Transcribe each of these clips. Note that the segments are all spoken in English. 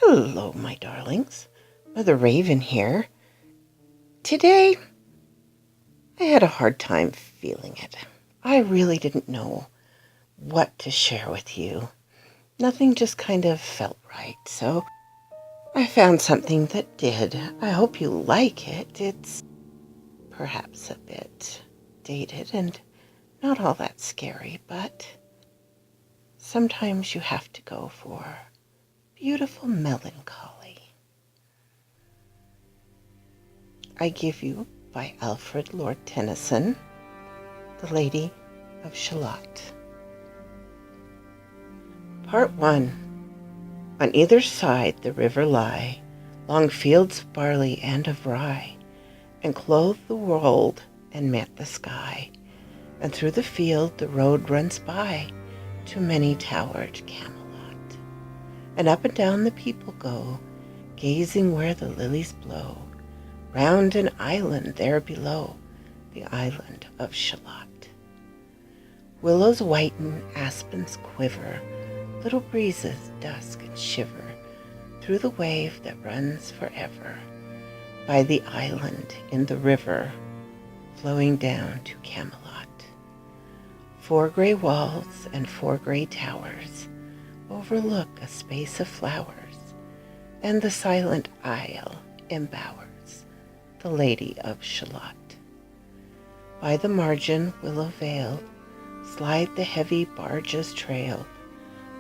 Hello, my darlings. Mother Raven here. Today, I had a hard time feeling it. I really didn't know what to share with you. Nothing just kind of felt right, so I found something that did. I hope you like it. It's perhaps a bit dated and not all that scary, but sometimes you have to go for beautiful melancholy. I Give You by Alfred Lord Tennyson, The Lady of Shalott. Part 1. On either side the river lie, long fields of barley and of rye, and clothe the wold and mat the sky, and through the field the road runs by to many-towered Camelot. And up and down the people go, gazing where the lilies blow, round an island there below, the island of Shalott. Willows whiten, aspens quiver, little breezes dusk and shiver through the wave that runs forever by the island in the river, flowing down to Camelot. 4 gray walls and 4 gray towers overlook a space of flowers, and the silent isle embowers the Lady of Shalott. By the margin, willow veiled, slide the heavy barges trailed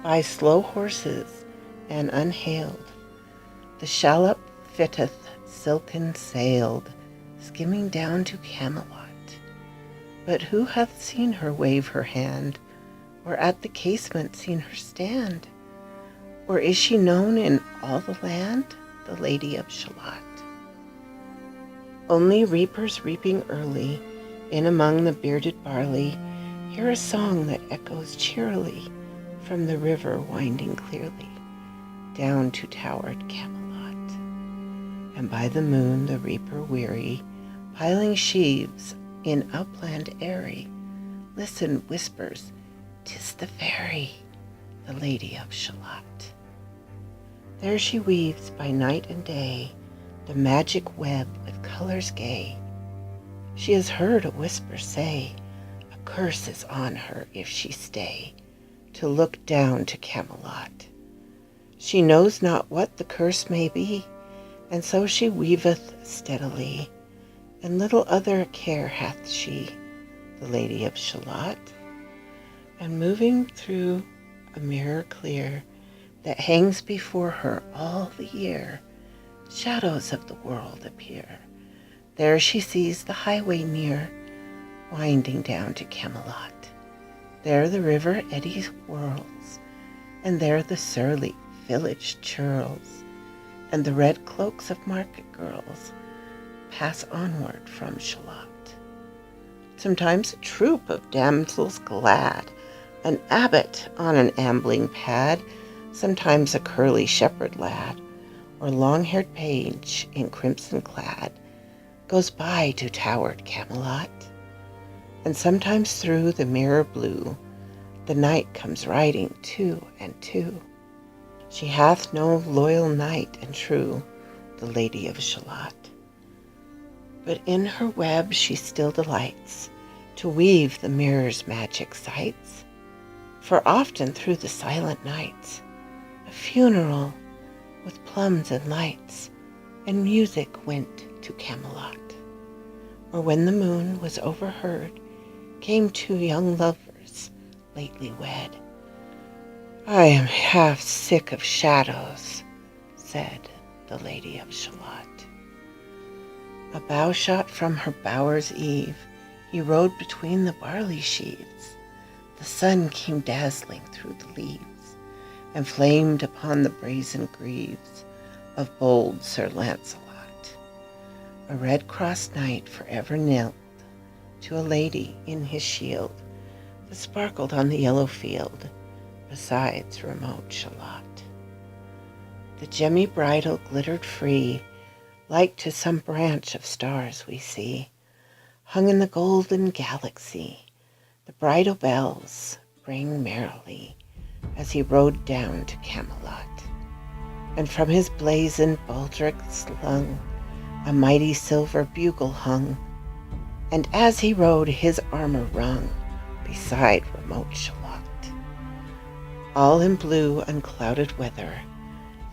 by slow horses and unhailed. The shallop fitteth silken sailed, skimming down to Camelot. But who hath seen her wave her hand, or at the casement seen her stand? Or is she known in all the land, the Lady of Shalott? Only reapers reaping early, in among the bearded barley, hear a song that echoes cheerily from the river winding clearly down to towered Camelot. And by the moon the reaper weary, piling sheaves in upland airy, listen whispers, "'Tis the fairy, the Lady of Shalott." There she weaves by night and day the magic web with colors gay. She has heard a whisper say, a curse is on her if she stay to look down to Camelot. She knows not what the curse may be, and so she weaveth steadily, and little other care hath she, the Lady of Shalott. And moving through a mirror clear that hangs before her all the year, shadows of the world appear. There she sees the highway near, winding down to Camelot. There the river eddies whirls, and there the surly village churls, and the red cloaks of market girls pass onward from Shalott. Sometimes a troop of damsels glad, an abbot on an ambling pad, sometimes a curly shepherd lad, or long-haired page in crimson clad, goes by to towered Camelot. And sometimes through the mirror blue the knight comes riding 2 and 2. She hath no loyal knight and true, the Lady of Shalott. But in her web she still delights to weave the mirror's magic sights. For often through the silent nights a funeral with plums and lights and music went to Camelot. Or when the moon was overheard, came 2 young lovers lately wed. "I am half sick of shadows," said the Lady of Shalott. A bough shot from her bower's eave, he rode between the barley sheaves. The sun came dazzling through the leaves, and flamed upon the brazen greaves of bold Sir Lancelot. A red-crossed knight forever knelt to a lady in his shield that sparkled on the yellow field besides remote Shalott. The gemmy bridle glittered free, like to some branch of stars we see, hung in the golden galaxy. The bridal bells rang merrily as he rode down to Camelot. and from his blazoned baldric slung a mighty silver bugle hung, and as he rode his armor rung beside remote Shalott. All in blue unclouded weather,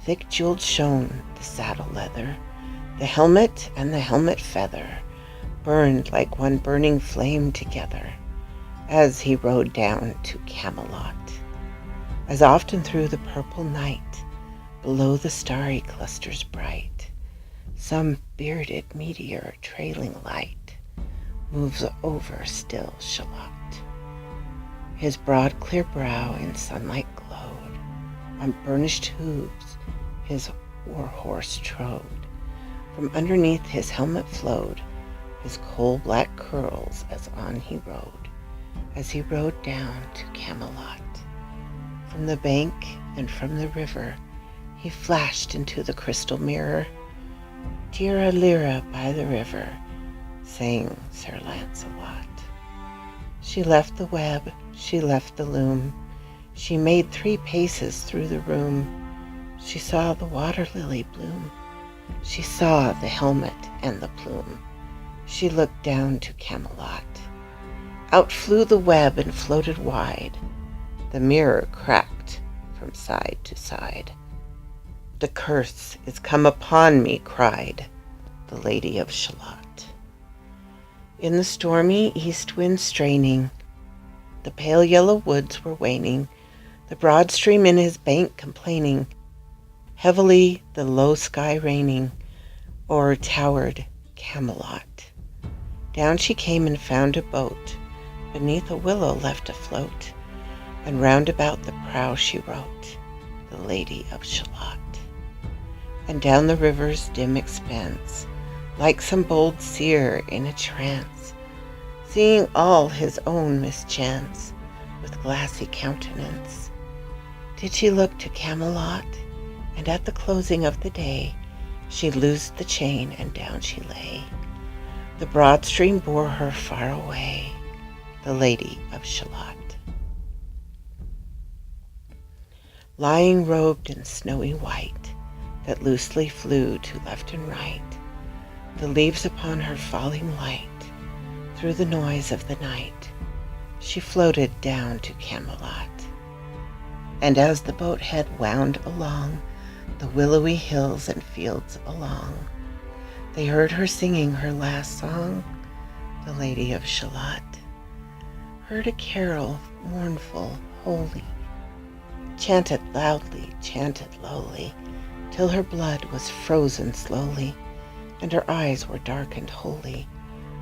thick jeweled shone the saddle leather, the helmet and the helmet feather burned like one burning flame together, as he rode down to Camelot. As often through the purple night, below the starry clusters bright, some bearded meteor trailing light moves over still Shalott. His broad clear brow in sunlight glowed, on burnished hooves his war horse trode, from underneath his helmet flowed his coal-black curls as on he rode down to Camelot. From the bank and from the river he flashed into the crystal mirror. Tira lira by the river, sang Sir Lancelot. She left the web, she left the loom, she made 3 paces through the room. She saw the water lily bloom, she saw the helmet and the plume. She looked down to Camelot. Out flew the web and floated wide. The mirror cracked from side to side. The curse is come upon me, cried the Lady of Shalott. In the stormy east wind straining, the pale yellow woods were waning, the broad stream in his bank complaining, heavily the low sky raining, o'er towered Camelot. Down she came and found a boat, beneath a willow left afloat, and round about the prow she wrote, the Lady of Shalott. And down the river's dim expanse, like some bold seer in a trance, seeing all his own mischance, with glassy countenance, did she look to Camelot, and at the closing of the day, she loosed the chain and down she lay. The broad stream bore her far away, the Lady of Shalott. Lying robed in snowy white, that loosely flew to left and right, the leaves upon her falling light, through the noise of the night, she floated down to Camelot. And as the boat head wound along the willowy hills and fields along, they heard her singing her last song, the Lady of Shalott. Heard a carol mournful, holy, chanted loudly, chanted lowly, till her blood was frozen slowly, and her eyes were darkened wholly,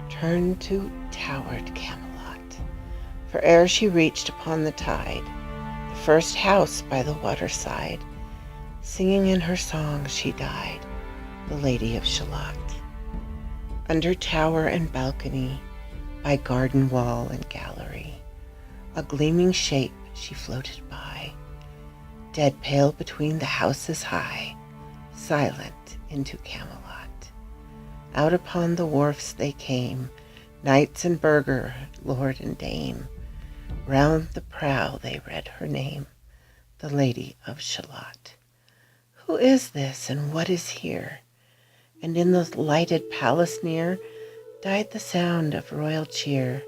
turned to towered Camelot. For ere she reached upon the tide, the first house by the waterside, singing in her song she died, the Lady of Shalott. Under tower and balcony, by garden wall and gallery, a gleaming shape she floated by, dead pale between the houses high, silent into Camelot. Out upon the wharfs they came, knights and burgher, lord and dame. Round the prow they read her name, the Lady of Shalott. Who is this, and what is here? And in the lighted palace near died the sound of royal cheer,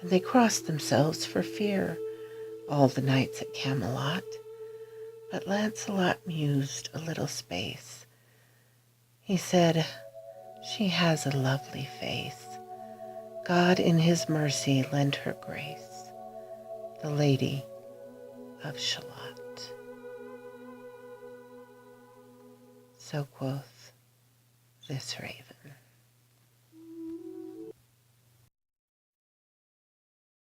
and they crossed themselves for fear, all the knights at Camelot. But Lancelot mused a little space. He said, she has a lovely face. God in his mercy lend her grace, the Lady of Shalott. So quoth this raven.